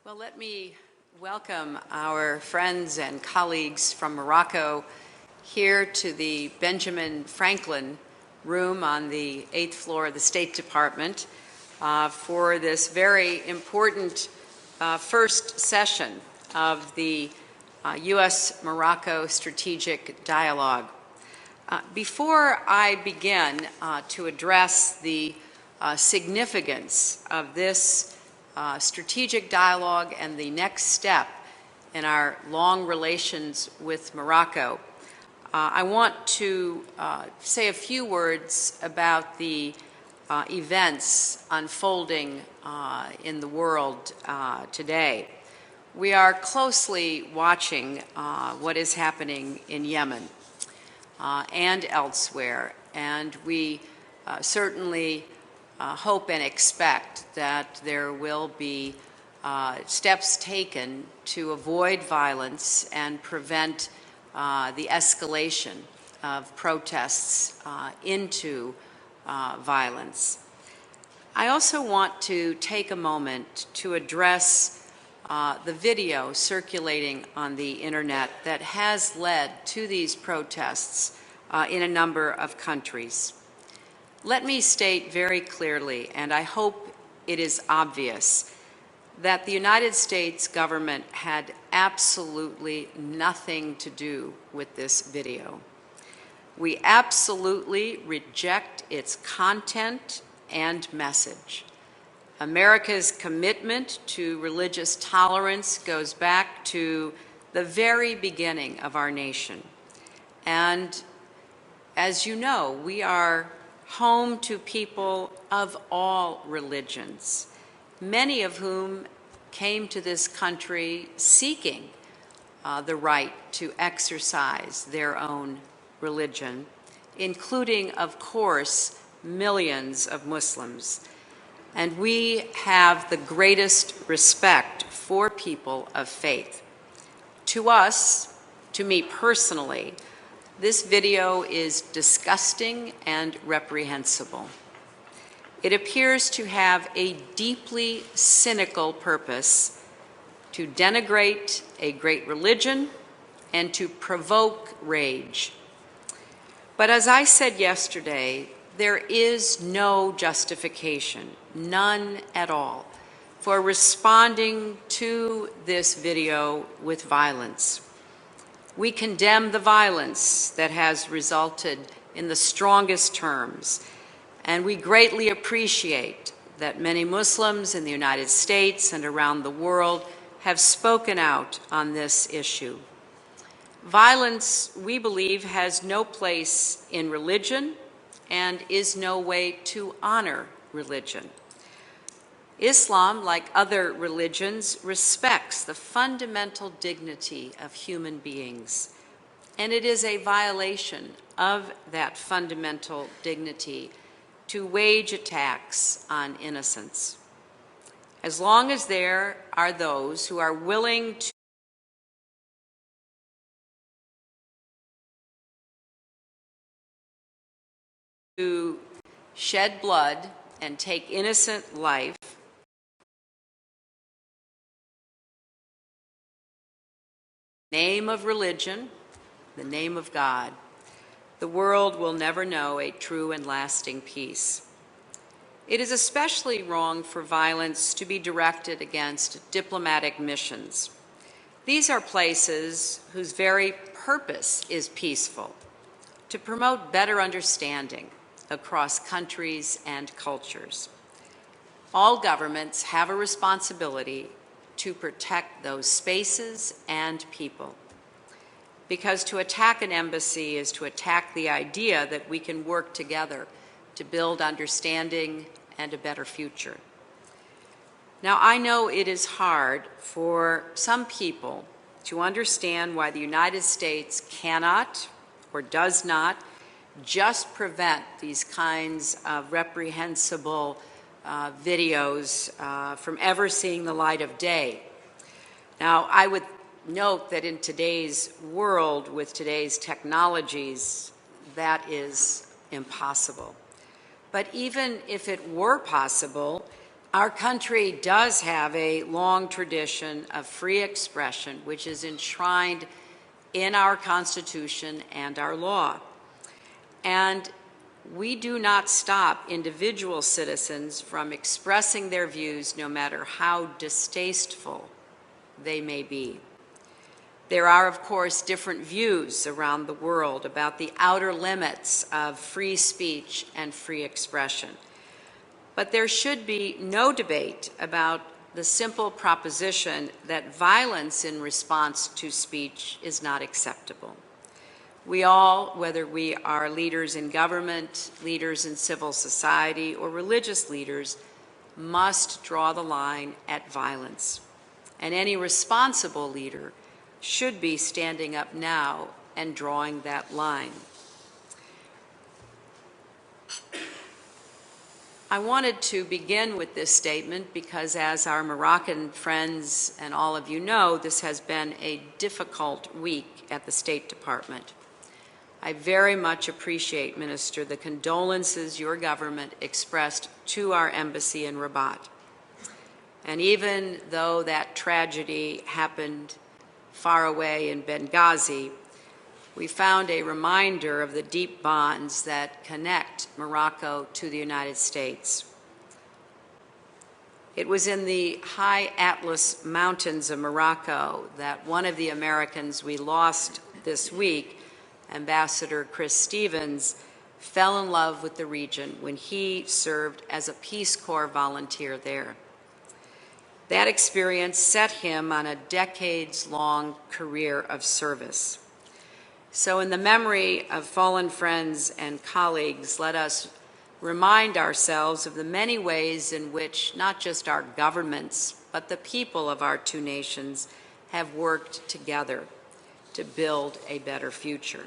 Well, let me welcome our friends and colleagues from Morocco here to the Benjamin Franklin room on the 8th floor of the State Department for this very important first session of the U.S.-Morocco Strategic Dialogue. Before I begin to address the significance of this strategic dialogue and the next step in our long relations with Morocco, I want to say a few words about the events unfolding in the world today. We are closely watching what is happening in Yemen and elsewhere, and we certainly hope and expect that there will be steps taken to avoid violence and prevent the escalation of protests into violence. I also want to take a moment to address the video circulating on the internet that has led to these protests in a number of countries. Let me state very clearly, and I hope it is obvious, that the United States government had absolutely nothing to do with this video. We absolutely reject its content and message. America's commitment to religious tolerance goes back to the very beginning of our nation. And as you know, we are home to people of all religions, many of whom came to this country seeking the right to exercise their own religion, including, of course, millions of Muslims. And we have the greatest respect for people of faith. To us, to me personally, this video is disgusting and reprehensible. It appears to have a deeply cynical purpose to denigrate a great religion and to provoke rage. But as I said yesterday, there is no justification, none at all, for responding to this video with violence. We condemn the violence that has resulted in the strongest terms, and we greatly appreciate that many Muslims in the United States and around the world have spoken out on this issue. Violence, we believe, has no place in religion and is no way to honor religion. Islam, like other religions, respects the fundamental dignity of human beings, and it is a violation of that fundamental dignity to wage attacks on innocents. As long as there are those who are willing to shed blood and take innocent life, name of religion, the name of God, the world will never know a true and lasting peace. It is especially wrong for violence to be directed against diplomatic missions. These are places whose very purpose is peaceful, to promote better understanding across countries and cultures. All governments have a responsibility to protect those spaces and people. Because to attack an embassy is to attack the idea that we can work together to build understanding and a better future. Now, I know it is hard for some people to understand why the United States cannot or does not just prevent these kinds of reprehensible videos from ever seeing the light of day. Now, I would note that in today's world, with today's technologies, that is impossible. But even if it were possible, Our country does have a long tradition of free expression, which is enshrined in our Constitution and our law. And we do not stop individual citizens from expressing their views, no matter how distasteful they may be. There are, of course, different views around the world about the outer limits of free speech and free expression. But there should be no debate about the simple proposition that violence in response to speech is not acceptable. We all, whether we are leaders in government, leaders in civil society, or religious leaders, must draw the line at violence. And any responsible leader should be standing up now and drawing that line. I wanted to begin with this statement because, as our Moroccan friends and all of you know, this has been a difficult week at the State Department. I very much appreciate, Minister, the condolences your government expressed to our embassy in Rabat. And even though that tragedy happened far away in Benghazi, we found a reminder of the deep bonds that connect Morocco to the United States. It was in the high Atlas Mountains of Morocco that one of the Americans we lost this week, Ambassador Chris Stevens, fell in love with the region when he served as a Peace Corps volunteer there. That experience set him on a decades-long career of service. So in the memory of fallen friends and colleagues, let us remind ourselves of the many ways in which not just our governments, but the people of our two nations have worked together to build a better future.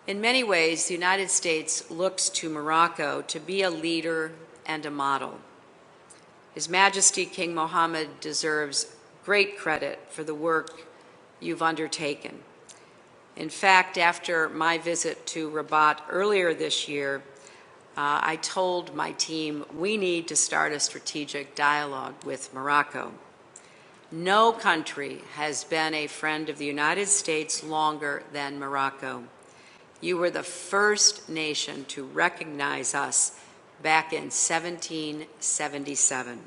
In many ways, the United States looks to Morocco to be a leader and a model. His Majesty King Mohammed deserves great credit for the work you've undertaken. In fact, after my visit to Rabat earlier this year, I told my team we need to start a strategic dialogue with Morocco. No country has been a friend of the United States longer than Morocco. You were the first nation to recognize us back in 1777.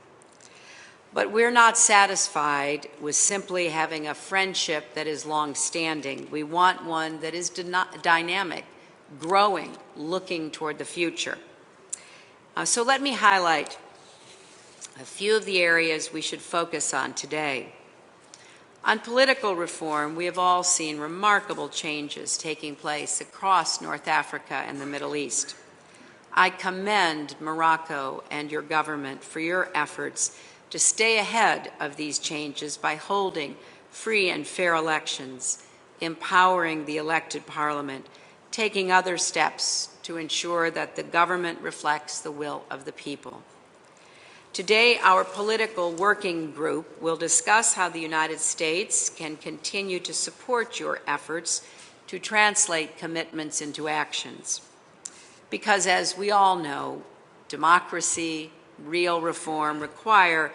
But we're not satisfied with simply having a friendship that is long-standing. We want one that is dynamic, growing, looking toward the future. So let me highlight a few of the areas we should focus on today. On political reform, we have all seen remarkable changes taking place across North Africa and the Middle East. I commend Morocco and your government for your efforts to stay ahead of these changes by holding free and fair elections, empowering the elected parliament, taking other steps to ensure that the government reflects the will of the people. Today, our political working group will discuss how the United States can continue to support your efforts to translate commitments into actions. Because, as we all know, democracy, real reform require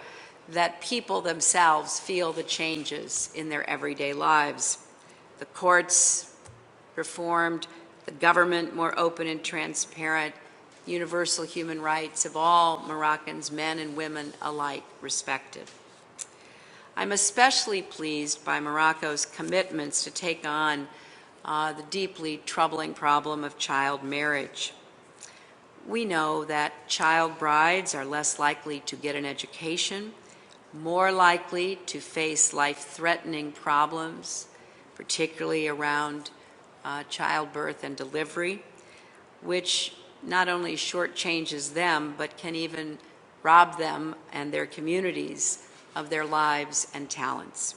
that people themselves feel the changes in their everyday lives. The courts reformed, the government more open and transparent, universal human rights of all Moroccans, men and women alike, respected. I'm especially pleased by Morocco's commitments to take on the deeply troubling problem of child marriage. We know that child brides are less likely to get an education, more likely to face life-threatening problems, particularly around childbirth and delivery, which not only shortchanges them, but can even rob them and their communities of their lives and talents.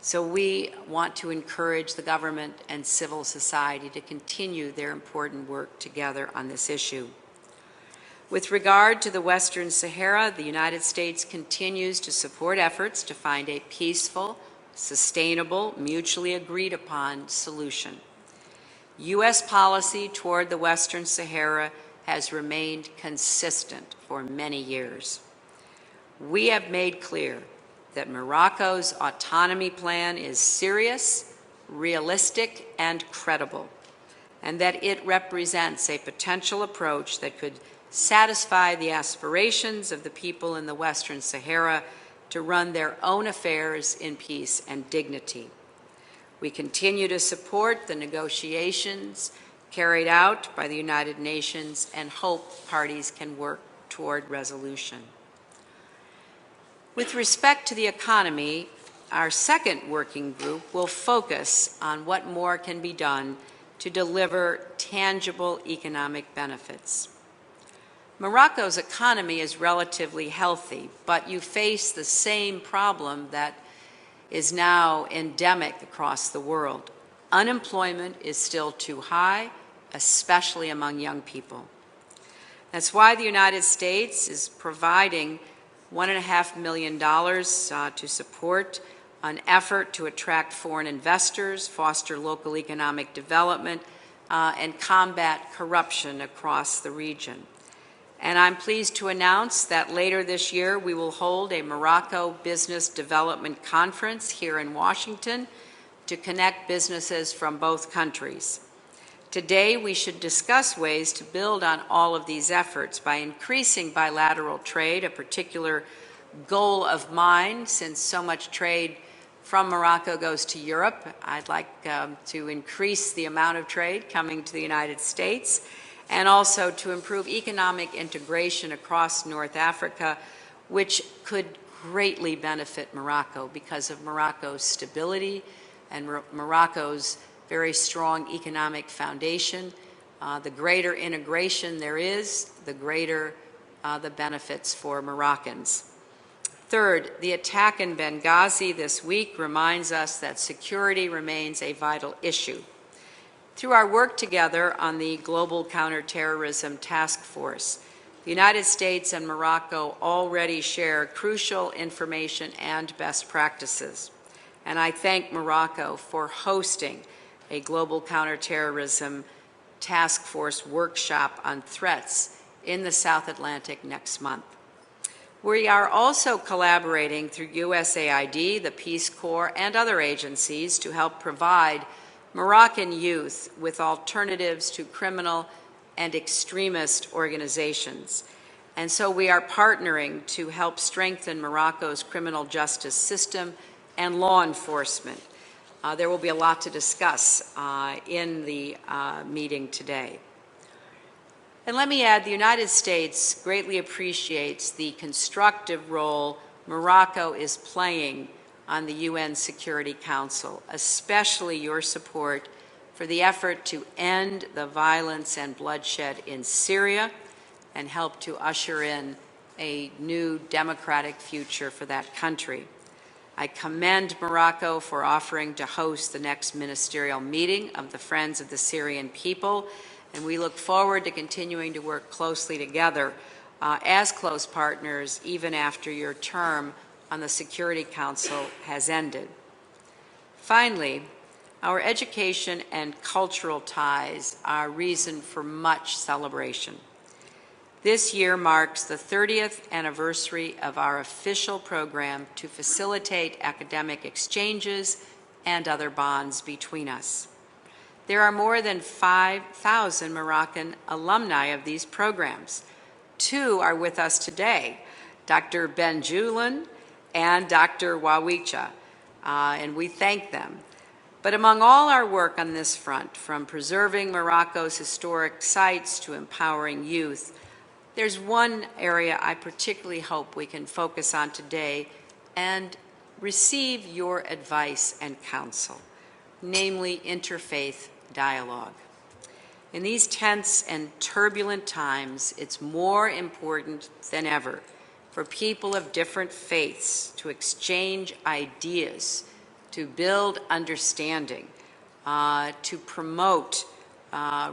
So we want to encourage the government and civil society to continue their important work together on this issue. With regard to the Western Sahara, the United States continues to support efforts to find a peaceful, sustainable, mutually agreed upon solution. U.S. policy toward the Western Sahara has remained consistent for many years. We have made clear that Morocco's autonomy plan is serious, realistic, and credible, and that it represents a potential approach that could satisfy the aspirations of the people in the Western Sahara to run their own affairs in peace and dignity. We continue to support the negotiations carried out by the United Nations and hope parties can work toward resolution. With respect to the economy, our second working group will focus on what more can be done to deliver tangible economic benefits. Morocco's economy is relatively healthy, but you face the same problem that is now endemic across the world. Unemployment is still too high, especially among young people. That's why the United States is providing $1.5 million to support an effort to attract foreign investors, foster local economic development, and combat corruption across the region. And I'm pleased to announce that later this year we will hold a Morocco Business Development Conference here in Washington to connect businesses from both countries. Today, we should discuss ways to build on all of these efforts by increasing bilateral trade, a particular goal of mine, since so much trade from Morocco goes to Europe. I'd like to increase the amount of trade coming to the United States, and also to improve economic integration across North Africa, which could greatly benefit Morocco because of Morocco's stability and Morocco's very strong economic foundation. The greater integration there is, the greater the benefits for Moroccans. Third, the attack in Benghazi this week reminds us that security remains a vital issue. Through our work together on the Global Counterterrorism Task Force, the United States and Morocco already share crucial information and best practices. And I thank Morocco for hosting a Global Counterterrorism Task Force workshop on threats in the South Atlantic next month. We are also collaborating through USAID, the Peace Corps, and other agencies to help provide Moroccan youth with alternatives to criminal and extremist organizations. And so we are partnering to help strengthen Morocco's criminal justice system and law enforcement. There will be a lot to discuss in the meeting today. And let me add, the United States greatly appreciates the constructive role Morocco is playing on the UN Security Council, especially your support for the effort to end the violence and bloodshed in Syria and help to usher in a new democratic future for that country. I commend Morocco for offering to host the next ministerial meeting of the Friends of the Syrian People, and we look forward to continuing to work closely together as close partners even after your term on the Security Council has ended. Finally, our education and cultural ties are reason for much celebration. This year marks the 30th anniversary of our official program to facilitate academic exchanges and other bonds between us. There are more than 5,000 Moroccan alumni of these programs. 2 are with us today, Dr. Benjoulen and Dr. Wawicha, and we thank them. But among all our work on this front, from preserving Morocco's historic sites to empowering youth, there's one area I particularly hope we can focus on today and receive your advice and counsel, namely interfaith dialogue. In these tense and turbulent times, it's more important than ever for people of different faiths to exchange ideas, to build understanding, to promote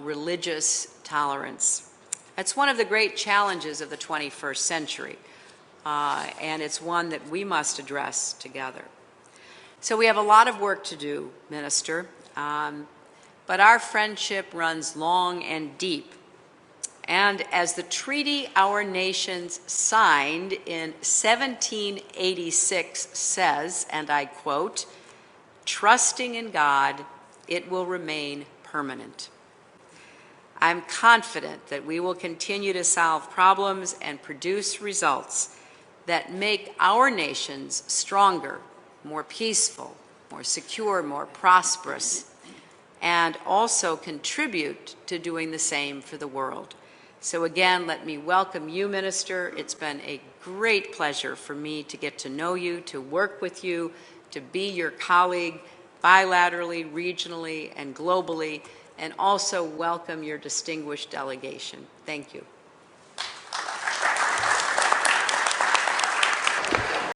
religious tolerance. That's one of the great challenges of the 21st century, and it's one that we must address together. So we have a lot of work to do, Minister, but our friendship runs long and deep, And as the treaty our nations signed in 1786 says, and I quote, "Trusting in God, it will remain permanent." I'm confident that we will continue to solve problems and produce results that make our nations stronger, more peaceful, more secure, more prosperous, and also contribute to doing the same for the world. So again, let me welcome you, Minister. It's been a great pleasure for me to get to know you, to work with you, to be your colleague bilaterally, regionally, and globally, and also welcome your distinguished delegation. Thank you.